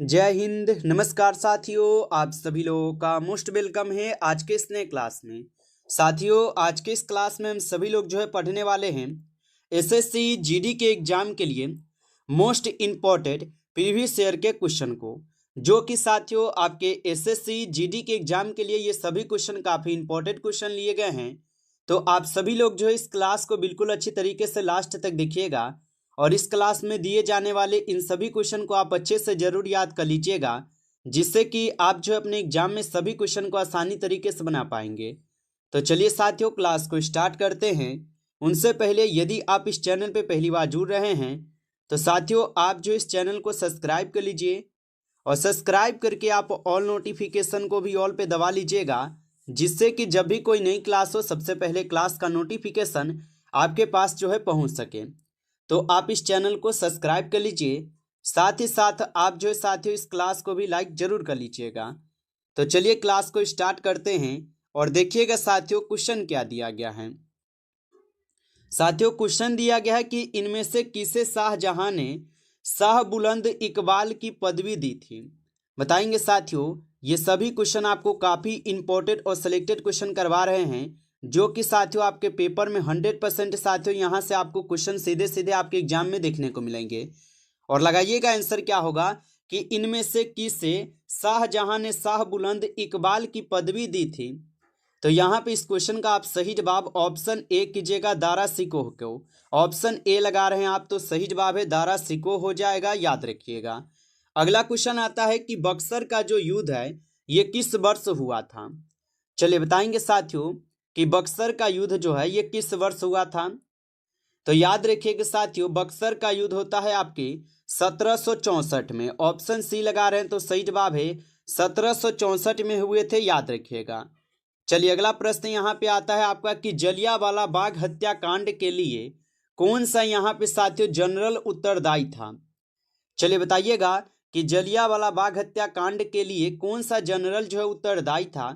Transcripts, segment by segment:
जय हिंद। नमस्कार साथियों, आप सभी लोगों का मोस्ट वेलकम है आज के इस नए क्लास में। साथियों, आज के इस क्लास में हम सभी लोग जो है पढ़ने वाले हैं एसएससी जीडी के एग्जाम के लिए मोस्ट इम्पॉर्टेंट प्रीवियस ईयर के क्वेश्चन को, जो कि साथियों आपके एसएससी जीडी के एग्जाम के लिए ये सभी क्वेश्चन काफ़ी इंपॉर्टेंट क्वेश्चन लिए गए हैं। तो आप सभी लोग जो है इस क्लास को बिल्कुल अच्छी तरीके से लास्ट तक देखिएगा और इस क्लास में दिए जाने वाले इन सभी क्वेश्चन को आप अच्छे से जरूर याद कर लीजिएगा, जिससे कि आप जो अपने एग्जाम में सभी क्वेश्चन को आसानी तरीके से बना पाएंगे। तो चलिए साथियों, क्लास को स्टार्ट करते हैं। उनसे पहले यदि आप इस चैनल पे पहली बार जुड़ रहे हैं तो साथियों आप जो इस चैनल को सब्सक्राइब कर लीजिए और सब्सक्राइब करके आप ऑल नोटिफिकेशन को भी ऑल पे दबा लीजिएगा, जिससे कि जब भी कोई नई क्लास हो सबसे पहले क्लास का नोटिफिकेशन आपके पास जो है पहुंच सके। तो आप इस चैनल को सब्सक्राइब कर लीजिए, साथ ही साथ आप जो है साथियों इस क्लास को भी लाइक जरूर कर लीजिएगा। तो चलिए क्लास को स्टार्ट करते हैं और देखिएगा साथियों क्वेश्चन क्या दिया गया है। साथियों क्वेश्चन दिया गया है कि इनमें से किसे शाहजहां ने शाह बुलंद इकबाल की पदवी दी थी। बताएंगे साथियों, ये सभी क्वेश्चन आपको काफ़ी इंपॉर्टेंट और सिलेक्टेड क्वेश्चन करवा रहे हैं, जो कि साथियों आपके पेपर में 100% साथियों यहाँ से आपको क्वेश्चन सीधे सीधे आपके एग्जाम में देखने को मिलेंगे। और लगाइएगा आंसर क्या होगा कि इनमें से किसे शाहजहां ने शाह बुलंद इकबाल की पदवी दी थी। तो यहाँ पे इस क्वेश्चन का आप सही जवाब ऑप्शन ए कीजिएगा, दारा सिकोह को। ऑप्शन ए लगा रहे हैं आप तो सही जवाब है दारा सिकोह हो जाएगा, याद रखिएगा। अगला क्वेश्चन आता है कि बक्सर का जो युद्ध है ये किस वर्ष हुआ था। चलिए बताएंगे साथियों कि बक्सर का युद्ध जो है ये किस वर्ष हुआ था। तो याद रखिएगा साथियों, बक्सर का युद्ध होता है आपके 1764 में। ऑप्शन सी लगा रहे हैं तो सही जवाब है 1764 में हुए थे, याद रखिएगा। चलिए अगला प्रश्न यहाँ पे आता है आपका कि जलियांवाला बाग हत्याकांड के लिए कौन सा यहाँ पे साथियों जनरल उत्तरदायी था। चलिए बताइएगा कि जलियांवाला बाग हत्याकांड के लिए कौन सा जनरल जो है उत्तरदायी था।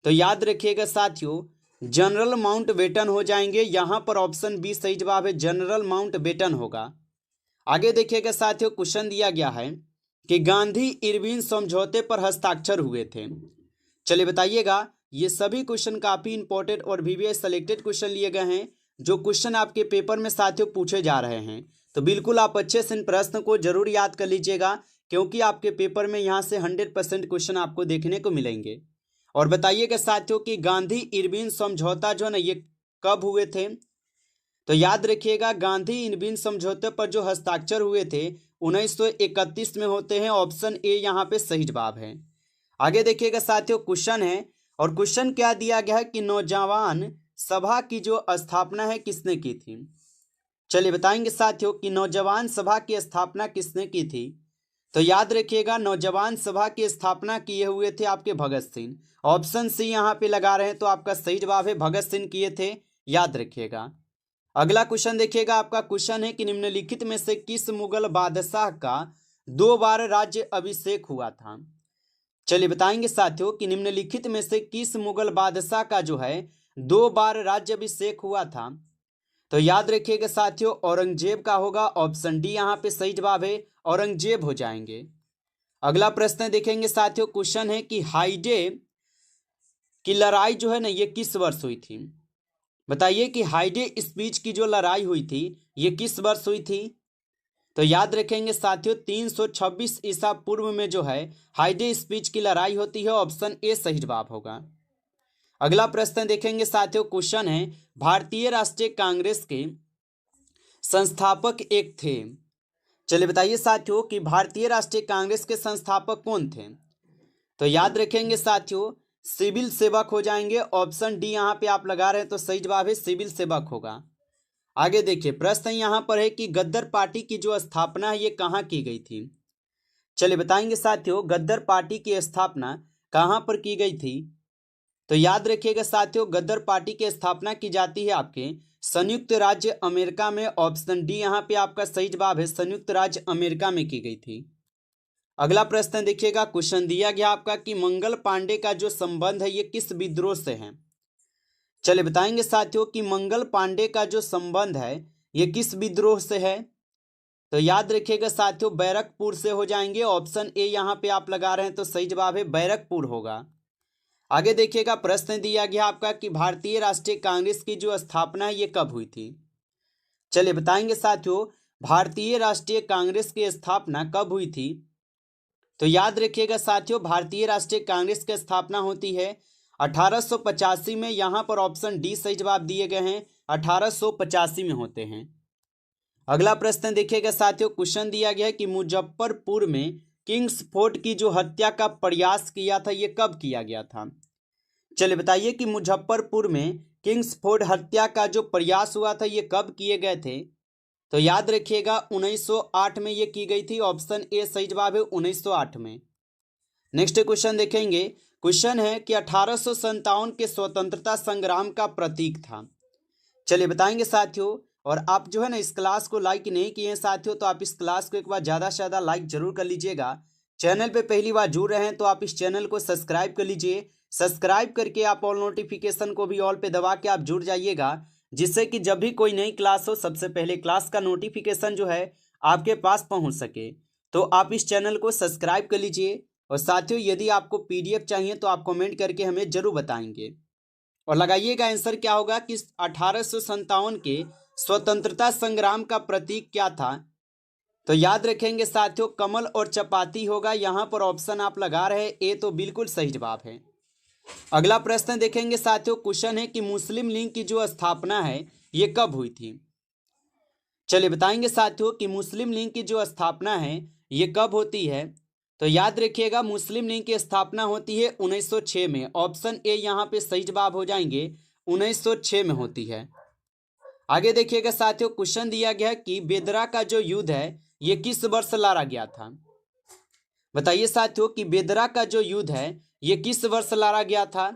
तो याद रखिएगा साथियों जनरल माउंटबेटन हो जाएंगे, यहाँ पर ऑप्शन बी सही जवाब है, जनरल माउंटबेटन होगा। आगे देखिएगा साथियों क्वेश्चन दिया गया है कि गांधी इरविन समझौते पर हस्ताक्षर हुए थे। चलिए बताइएगा, ये सभी क्वेश्चन काफ़ी इंपॉर्टेंट और VVS सेलेक्टेड क्वेश्चन लिए गए हैं, जो क्वेश्चन आपके पेपर में साथियों पूछे जा रहे हैं। तो बिल्कुल आप अच्छे से इन प्रश्न को जरूर याद कर लीजिएगा, क्योंकि आपके पेपर में यहाँ से 100% क्वेश्चन आपको देखने को मिलेंगे। और बताइएगा साथियों कि गांधी इरविन समझौता जो है ना ये कब हुए थे। तो याद रखिएगा गांधी इरविन समझौते पर जो हस्ताक्षर हुए थे 1931 में होते हैं। ऑप्शन ए यहाँ पे सही जवाब है। आगे देखिएगा साथियों क्वेश्चन है, और क्वेश्चन क्या दिया गया है कि नौजवान सभा की जो स्थापना है किसने की थी। चलिए बताएंगे साथियों कि नौजवान सभा की स्थापना किसने की थी। तो याद रखिएगा नौजवान सभा की स्थापना किए हुए थे आपके भगत सिंह। ऑप्शन सी यहाँ पे लगा रहे हैं तो आपका सही जवाब है भगत सिंह किए थे, याद रखिएगा। अगला क्वेश्चन देखिएगा, आपका क्वेश्चन है कि निम्नलिखित में से किस मुगल बादशाह का 2 बार राज्य अभिषेक हुआ था। चलिए बताएंगे साथियों कि निम्नलिखित में से किस मुगल बादशाह का जो है 2 बार राज्य अभिषेक हुआ था। तो याद रखिएगा साथियों औरंगजेब का होगा। ऑप्शन डी यहाँ पे सही जवाब है, औरंगजेब हो जाएंगे। अगला प्रश्न देखेंगे साथियों, क्वेश्चन है कि हाईडे की लड़ाई जो है ना ये किस वर्ष हुई थी। बताइए कि हाईडे स्पीच की जो लड़ाई हुई थी ये किस वर्ष हुई थी। तो याद रखेंगे साथियों 326 ईसा पूर्व में जो है हाईडे स्पीच की लड़ाई होती है। ऑप्शन ए सही जवाब होगा। अगला प्रश्न देखेंगे साथियों, क्वेश्चन है भारतीय राष्ट्रीय कांग्रेस के संस्थापक एक थे। चलिए बताइए साथियों कि भारतीय राष्ट्रीय कांग्रेस के संस्थापक कौन थे। तो याद रखेंगे साथियों सिविल सेवक हो जाएंगे। ऑप्शन डी यहाँ पे आप लगा रहे हैं तो सही जवाब है सिविल सेवक होगा। आगे देखिए प्रश्न यहाँ पर है कि गद्दर पार्टी की जो स्थापना है ये कहाँ की गई थी। चलिए बताएंगे साथियों गद्दर पार्टी की स्थापना कहाँ पर की गई थी। तो याद रखिएगा साथियों गद्दर पार्टी की स्थापना की जाती है आपके संयुक्त राज्य अमेरिका में। ऑप्शन डी यहाँ पे आपका सही जवाब है, संयुक्त राज्य अमेरिका में की गई थी। अगला प्रश्न देखिएगा, क्वेश्चन दिया गया आपका कि मंगल पांडे का जो संबंध है ये किस विद्रोह से है। चलिए बताएंगे साथियों कि मंगल पांडे का जो संबंध है ये किस विद्रोह से है। तो याद रखिएगा साथियों बैरकपुर से हो जाएंगे। ऑप्शन ए यहाँ पे आप लगा रहे हैं तो सही जवाब है बैरकपुर होगा। आगे देखिएगा प्रश्न दिया गया आपका कि भारतीय राष्ट्रीय कांग्रेस की जो स्थापना है ये कब हुई थी। चलिए बताएंगे साथियों भारतीय राष्ट्रीय कांग्रेस की स्थापना कब हुई थी। तो याद रखिएगा साथियों भारतीय राष्ट्रीय कांग्रेस की स्थापना होती है 1885 में। यहाँ पर ऑप्शन डी सही जवाब दिए गए हैं, 1885 में होते हैं। अगला प्रश्न देखिएगा साथियों क्वेश्चन दिया गया है कि मुजफ्फरपुर में किंग्स फोर्ट की जो हत्या का प्रयास किया था ये कब किया गया था। चलिए बताइए कि मुजफ्फरपुर में किंग्स फोर्ट हत्या का जो प्रयास हुआ था ये कब किए गए थे। तो याद रखिएगा 1908 में ये की गई थी। ऑप्शन ए सही जवाब है 1908 में। नेक्स्ट क्वेश्चन देखेंगे। क्वेश्चन है कि 1857 के स्वतंत्रता संग्राम का प्रतीक था। चलिए बताएंगे साथियों। और आप जो है ना इस क्लास को लाइक नहीं किए हैं साथियों तो आप इस क्लास को एक बार ज़्यादा से ज़्यादा लाइक जरूर कर लीजिएगा। चैनल पे पहली बार जुड़ रहे हैं तो आप इस चैनल को सब्सक्राइब कर लीजिए। सब्सक्राइब करके आप ऑल नोटिफिकेशन को भी ऑल पे दबा के आप जुड़ जाइएगा, जिससे कि जब भी कोई नई क्लास हो सबसे पहले क्लास का नोटिफिकेशन जो है आपके पास पहुंच सके। तो आप इस चैनल को सब्सक्राइब कर लीजिए। और साथियों यदि आपको PDF चाहिए तो आप कमेंट करके हमें जरूर बताएंगे। और लगाइएगा आंसर क्या होगा कि 1857 के स्वतंत्रता संग्राम का प्रतीक क्या था। तो याद रखेंगे साथियों कमल और चपाती होगा। यहाँ पर ऑप्शन आप लगा रहे ए तो बिल्कुल सही जवाब है। अगला प्रश्न देखेंगे साथियों क्वेश्चन है कि मुस्लिम लीग की जो स्थापना है ये कब हुई थी। चलिए बताएंगे साथियों कि मुस्लिम लीग की जो स्थापना है ये कब होती है। तो याद रखिएगा मुस्लिम लीग की स्थापना होती है 1906 में। ऑप्शन ए यहाँ पे सही जवाब हो जाएंगे 1906 में होती है। आगे देखिएगा साथियों क्वेश्चन दिया गया कि बेदरा का जो युद्ध है ये किस वर्ष लड़ा गया था। बताइए साथियों कि बेदरा का जो युद्ध है ये किस वर्ष लड़ा गया था।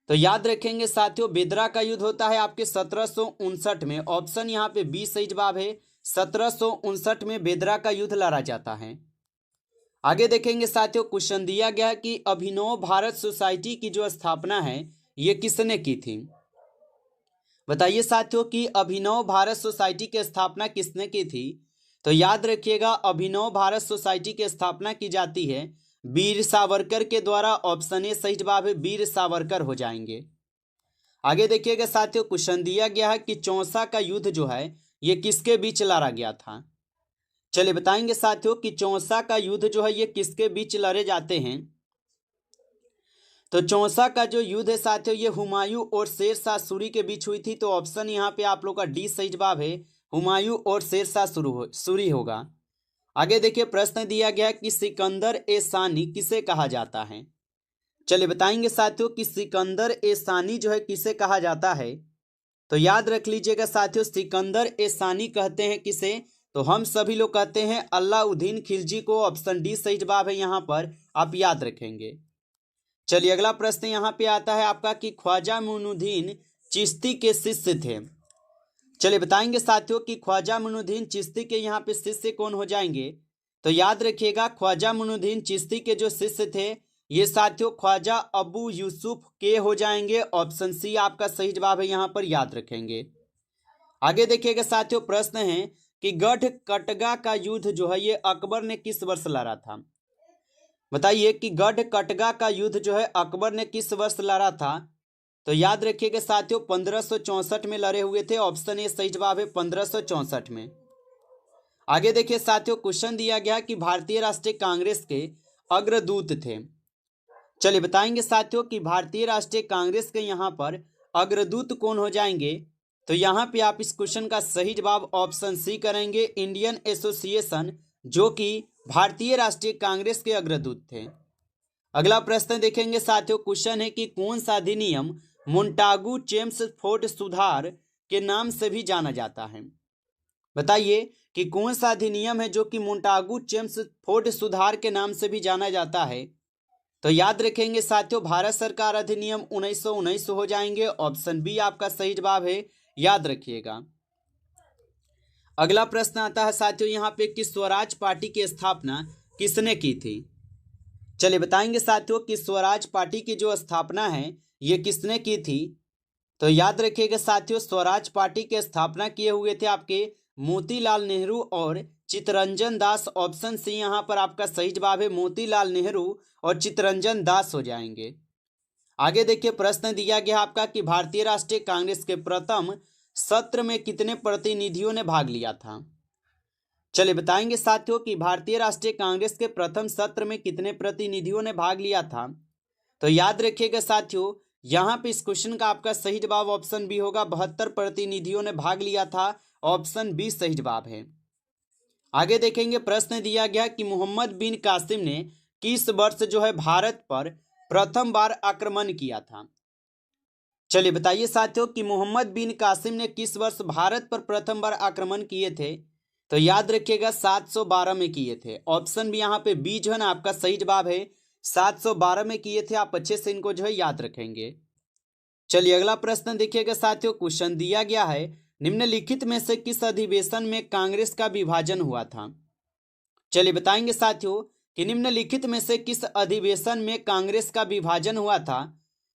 तो याद रखेंगे साथियों बेदरा का युद्ध होता है आपके 1759 में। ऑप्शन यहाँ पे बी सही जवाब है, 1759 में बेदरा का युद्ध लड़ा जाता है। आगे देखेंगे साथियों क्वेश्चन दिया गया कि अभिनव भारत सोसाइटी की जो स्थापना है ये किसने की थी। बताइए साथियों कि अभिनव भारत सोसाइटी की स्थापना किसने की थी। तो याद रखिएगा अभिनव भारत सोसाइटी की स्थापना की जाती है वीर सावरकर के द्वारा। ऑप्शन ए सही जवाब है, वीर सावरकर हो जाएंगे। आगे देखिएगा साथियों क्वेश्चन दिया गया है कि चौसा का युद्ध जो है ये किसके बीच लड़ा गया था। चलिए बताएंगे साथियों कि चौसा का युद्ध जो है ये किसके बीच लड़े जाते हैं। तो चौसा का जो युद्ध है साथियों ये हुमायूं और शेरशाह सूरी के बीच हुई थी। तो ऑप्शन यहाँ पे आप लोग का डी सही जवाब है, हुमायूं और शेरशाह सूरी होगा। आगे देखिए प्रश्न दिया गया कि सिकंदर ए सानी किसे कहा जाता है। चलिए बताएंगे साथियों कि सिकंदर ए सानी जो है किसे कहा जाता है। तो याद रख लीजिएगा साथियों सिकंदर ए सानी कहते हैं किसे। तो हम सभी लोग कहते हैं अलाउद्दीन खिलजी को। ऑप्शन डी सही जवाब है, यहाँ पर आप याद रखेंगे। चलिए अगला प्रश्न यहाँ पे आता है आपका कि ख्वाजा मुइनुद्दीन चिश्ती के शिष्य थे। चलिए बताएंगे साथियों कि ख्वाजा मुइनुद्दीन चिश्ती के यहाँ पे शिष्य कौन हो जाएंगे। तो याद रखिएगा ख्वाजा मुइनुद्दीन चिश्ती के जो शिष्य थे ये साथियों ख्वाजा अबू यूसुफ के हो जाएंगे। ऑप्शन सी आपका सही जवाब है, यहाँ पर याद रखेंगे। आगे देखिएगा साथियों प्रश्न है कि गढ़कटगा का युद्ध जो है ये अकबर ने किस वर्ष लड़ा था। बताइए कि गढ़कटगा का युद्ध जो है अकबर ने किस वर्ष लड़ा था। तो याद रखिएगा साथियों 1564 में लड़े हुए थे। ऑप्शन ए सही जवाब है 1564 में। आगे देखिए साथियों क्वेश्चन दिया गया कि भारतीय राष्ट्रीय कांग्रेस के अग्रदूत थे। चलिए बताएंगे साथियों कि भारतीय राष्ट्रीय कांग्रेस के यहाँ पर अग्रदूत कौन हो जाएंगे। तो यहाँ पे आप इस क्वेश्चन का सही जवाब ऑप्शन सी करेंगे, इंडियन एसोसिएशन, जो कि भारतीय राष्ट्रीय कांग्रेस के अग्रदूत थे। अगला प्रश्न देखेंगे साथियों क्वेश्चन है कि कौन सा अधिनियम मोंटागू चेम्सफोर्ड सुधार के नाम से भी जाना जाता है। बताइए कि कौन सा अधिनियम है जो कि मोंटागू चेम्सफोर्ड सुधार के नाम से भी जाना जाता है। तो याद रखेंगे साथियों भारत सरकार अधिनियम 1919 हो जाएंगे। ऑप्शन बी आपका सही जवाब है, याद रखिएगा। अगला प्रश्न आता है साथियों यहाँ पे कि स्वराज पार्टी की स्थापना किसने की थी। चलिए बताएंगे साथियों कि स्वराज पार्टी की जो स्थापना है ये किसने की थी। तो याद रखिएगा साथियों स्वराज पार्टी की स्थापना किए हुए थे आपके मोतीलाल नेहरू और चित्तरंजन दास। ऑप्शन सी यहाँ पर आपका सही जवाब है, मोतीलाल नेहरू और चित्तरंजन दास हो जाएंगे। आगे देखिए प्रश्न दिया गया आपका कि भारतीय राष्ट्रीय कांग्रेस के प्रथम सत्र में कितने प्रतिनिधियों ने भाग लिया था। चलिए बताएंगे साथियों कि भारतीय राष्ट्रीय कांग्रेस के प्रथम सत्र में कितने प्रतिनिधियों ने भाग लिया था। तो याद रखिएगा साथियों, यहाँ पे इस क्वेश्चन का आपका सही जवाब ऑप्शन बी होगा, 72 प्रतिनिधियों ने भाग लिया था। ऑप्शन बी सही जवाब है। आगे देखेंगे प्रश्न दिया गया कि मोहम्मद बिन कासिम ने किस वर्ष जो है भारत पर प्रथम बार आक्रमण किया था। चलिए बताइए साथियों कि मोहम्मद बिन कासिम ने किस वर्ष भारत पर प्रथम बार आक्रमण किए थे। तो याद रखिएगा 712 में किए थे। ऑप्शन भी यहाँ पे बी जो है ना आपका सही जवाब है, 712 में किए थे। आप अच्छे से इनको जो है याद रखेंगे। चलिए अगला प्रश्न देखिएगा साथियों, क्वेश्चन दिया गया है निम्नलिखित में से किस अधिवेशन में कांग्रेस का विभाजन हुआ था। चलिए बताएंगे साथियों कि निम्नलिखित में से किस अधिवेशन में कांग्रेस का विभाजन हुआ था।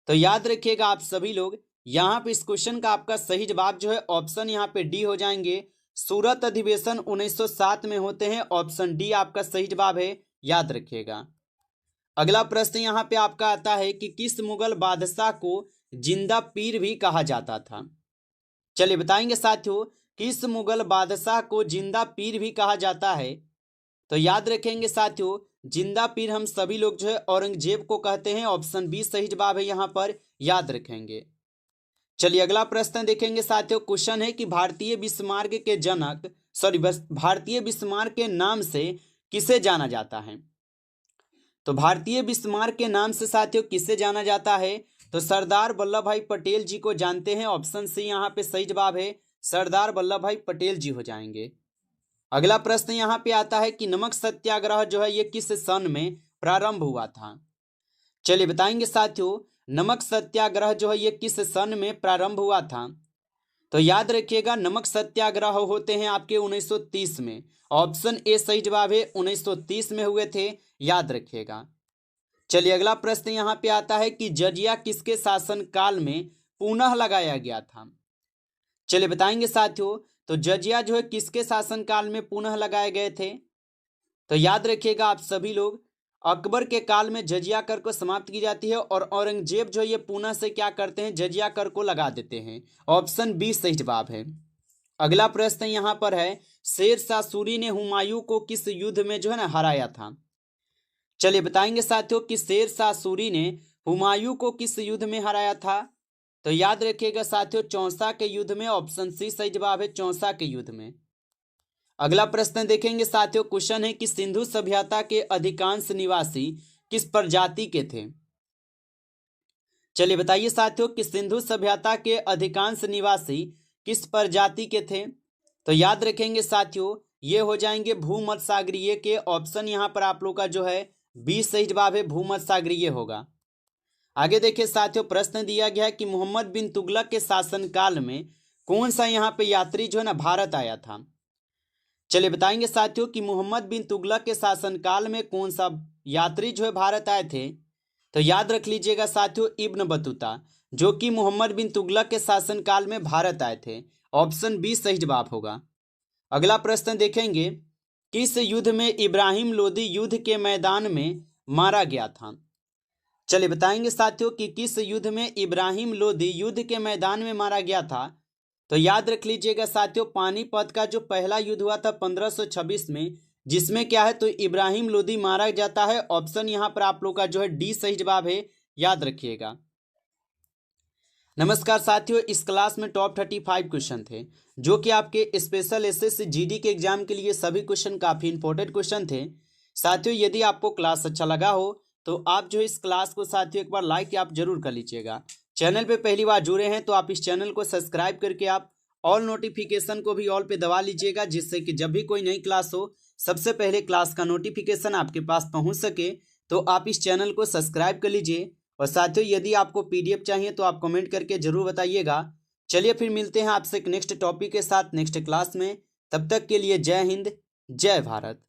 तो याद रखिएगा आप सभी लोग, यहाँ पे इस क्वेश्चन का आपका सही जवाब जो है ऑप्शन यहाँ पे डी हो जाएंगे। सूरत अधिवेशन 1907 में होते हैं। ऑप्शन डी आपका सही जवाब है, याद रखिएगा। अगला प्रश्न यहाँ पे आपका आता है कि किस मुगल बादशाह को जिंदा पीर भी कहा जाता था। चलिए बताएंगे साथियों किस मुगल बादशाह को जिंदा पीर भी कहा जाता है। तो याद रखेंगे साथियों, जिंदा पीर हम सभी लोग जो है औरंगजेब को कहते हैं। ऑप्शन बी सही जवाब है, यहाँ पर याद रखेंगे। चलिए अगला प्रश्न देखेंगे साथियों, क्वेश्चन है कि भारतीय बिस्मार्क के जनक भारतीय बिस्मार्क के नाम से किसे जाना जाता है। तो भारतीय बिस्मार्क के नाम से साथियों किसे जाना जाता है। तो सरदार वल्लभ भाई पटेल जी को जानते हैं। ऑप्शन सी यहाँ पे सही जवाब है, सरदार वल्लभ भाई पटेल जी हो जाएंगे। अगला प्रश्न यहाँ पे आता है कि नमक सत्याग्रह जो है ये किस सन में प्रारंभ हुआ था। चलिए बताएंगे साथियों नमक सत्याग्रह जो है ये किस सन में प्रारंभ हुआ था। तो याद रखिएगा नमक सत्याग्रह होते हैं आपके 1930 में। ऑप्शन ए सही जवाब है, 1930 में हुए थे, याद रखिएगा। चलिए अगला प्रश्न यहाँ पे आता है कि जजिया किसके शासन काल में पुनः लगाया गया था। चलिए बताएंगे साथियों तो जजिया जो है किसके शासन काल में पुनः लगाए गए थे। तो याद रखिएगा आप सभी लोग, अकबर के काल में जजिया कर को समाप्त की जाती है और औरंगजेब जो ये पुनः से क्या करते हैं, जजिया कर को लगा देते हैं। ऑप्शन बी सही जवाब है। अगला प्रश्न यहाँ पर है शेर शाह सूरी ने हुमायूं को किस युद्ध में जो है ना हराया था। चलिए बताएंगे साथियों कि शेर शाह सूरी ने हुमायूं को किस युद्ध में हराया था। तो याद रखिएगा साथियों चौसा के युद्ध में। ऑप्शन सी सही जवाब है, चौसा के युद्ध में। अगला प्रश्न देखेंगे साथियों, क्वेश्चन है कि सिंधु सभ्यता के अधिकांश निवासी किस प्रजाति के थे। चलिए बताइए साथियों कि सिंधु सभ्यता के अधिकांश निवासी किस प्रजाति के थे। तो याद रखेंगे साथियों ये हो जाएंगे भूमध्यसागरीय के। ऑप्शन यहाँ पर आप लोग का जो है बी सही जवाब है, भूमध्यसागरीय होगा। आगे देखिए साथियों प्रश्न दिया गया है कि मोहम्मद बिन तुगलक के शासनकाल में कौन सा यहाँ पे यात्री जो है ना भारत आया था। चलिए बताएंगे साथियों कि मोहम्मद बिन तुगलक के शासनकाल में कौन सा यात्री जो है भारत आए थे। तो याद रख लीजिएगा साथियों इब्न बतूता, जो कि मोहम्मद बिन तुगलक के शासनकाल में भारत आए थे। ऑप्शन बी सही जवाब होगा। अगला प्रश्न देखेंगे किस युद्ध में इब्राहिम लोदी युद्ध के मैदान में मारा गया था। चलिए बताएंगे साथियों कि किस युद्ध में इब्राहिम लोदी युद्ध के मैदान में मारा गया था। तो याद रख लीजिएगा साथियों पानीपत का जो पहला युद्ध हुआ था 1526 में, जिसमें क्या है तो इब्राहिम लोदी मारा जाता है। ऑप्शन यहाँ पर आप लोग का जो है डी सही जवाब है, याद रखिएगा। नमस्कार साथियों, इस क्लास में टॉप 35 क्वेश्चन थे जो कि आपके स्पेशल एसएससी जीडी के एग्जाम के लिए सभी क्वेश्चन काफी इंपॉर्टेंट क्वेश्चन थे। साथियों यदि आपको क्लास अच्छा लगा हो तो आप जो इस क्लास को साथियों एक बार लाइक आप जरूर कर लीजिएगा। चैनल पे पहली बार जुड़े हैं तो आप इस चैनल को सब्सक्राइब करके आप ऑल नोटिफिकेशन को भी ऑल पे दबा लीजिएगा, जिससे कि जब भी कोई नई क्लास हो सबसे पहले क्लास का नोटिफिकेशन आपके पास पहुंच सके। तो आप इस चैनल को सब्सक्राइब कर लीजिए। और साथियों यदि आपको पीडीएफ चाहिए तो आप कमेंट करके जरूर बताइएगा। चलिए फिर मिलते हैं आपसे एक नेक्स्ट टॉपिक के साथ नेक्स्ट क्लास में। तब तक के लिए जय हिंद, जय भारत।